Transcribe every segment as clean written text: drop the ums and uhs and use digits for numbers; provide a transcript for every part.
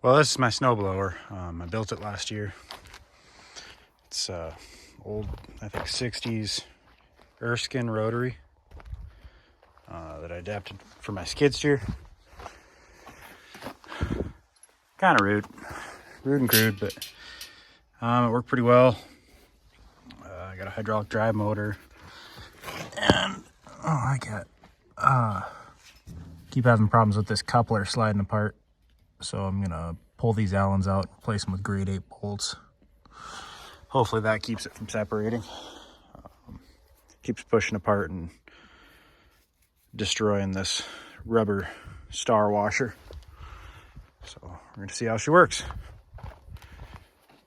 Well, this is my snowblower. I built it last year. It's old, I think 60s Erskine rotary that I adapted for my skid steer. Kind of rude and crude, but it worked pretty well. I got a hydraulic drive motor, and I keep having problems with this coupler sliding apart. So I'm gonna pull these Allens out, replace them with grade 8 bolts. Hopefully that keeps it from separating. Keeps pushing apart and destroying this rubber star washer. So we're gonna see how she works.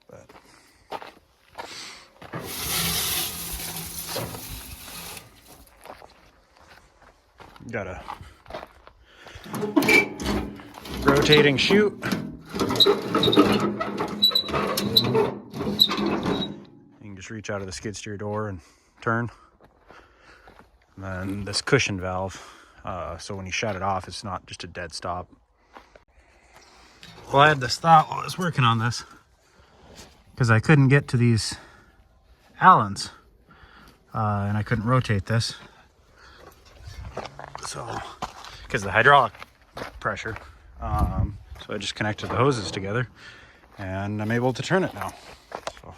But got a rotating chute. You can just reach out of the skid steer door and turn. And then this cushion valve, so when you shut it off, it's not just a dead stop. Well, I had this thought while I was working on this, because I couldn't get to these Allens, and I couldn't rotate this. So, because of the hydraulic pressure. So I just connected the hoses together, and I'm able to turn it now. So,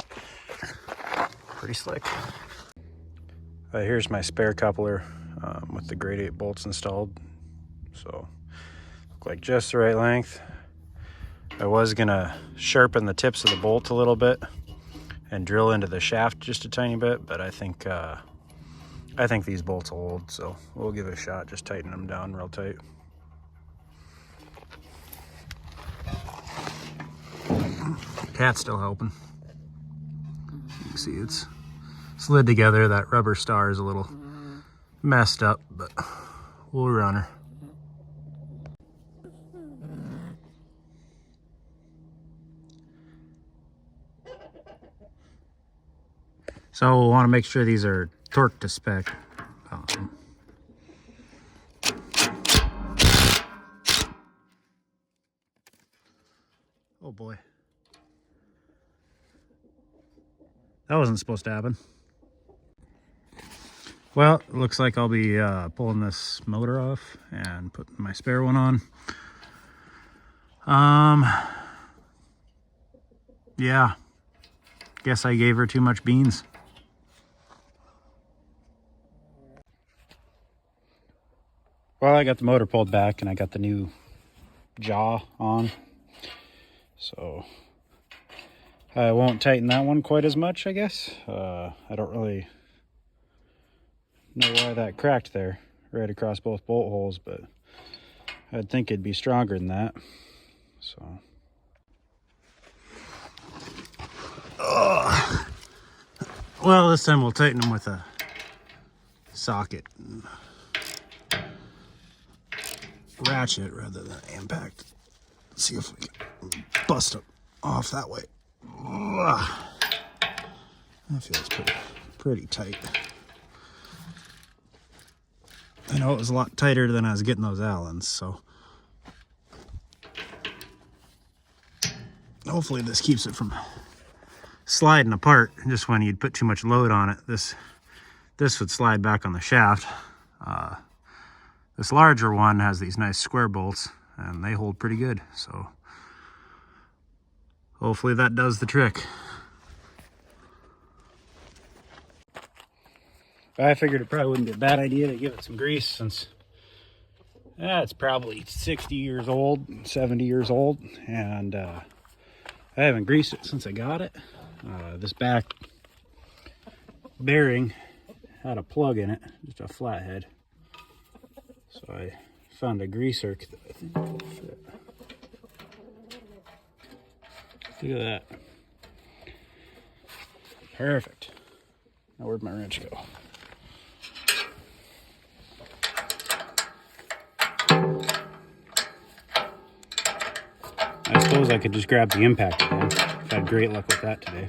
pretty slick. Here's my spare coupler with the grade 8 bolts installed. So, look like just the right length. I was gonna sharpen the tips of the bolt a little bit and drill into the shaft just a tiny bit, but I think these bolts will hold, so we'll give it a shot, just tighten them down real tight. Cat's still helping. You can see it's slid together. That rubber star is a little messed up, but we'll run her. So we'll want to make sure these are torqued to spec. Oh boy. That wasn't supposed to happen. Well, it looks like I'll be pulling this motor off and putting my spare one on. Yeah. Guess I gave her too much beans. Well, I got the motor pulled back and I got the new jaw on. So I won't tighten that one quite as much, I guess. I don't really know why that cracked there right across both bolt holes, but I'd think it'd be stronger than that. So well, this time we'll tighten them with a socket and ratchet rather than impact. Let's see if we can bust it off that way. That feels pretty tight. I know it was a lot tighter than I was getting those Allens, so hopefully this keeps it from sliding apart. Just when you'd put too much load on it, this would slide back on the shaft. This larger one has these nice square bolts and they hold pretty good, so hopefully that does the trick. I figured it probably wouldn't be a bad idea to give it some grease, since it's probably 60 years old, 70 years old, and I haven't greased it since I got it. This back bearing had a plug in it, just a flathead. So I found a greaser that I think will fit. Look at that. Perfect. Now where'd my wrench go? I suppose I could just grab the impact again. I've had great luck with that today.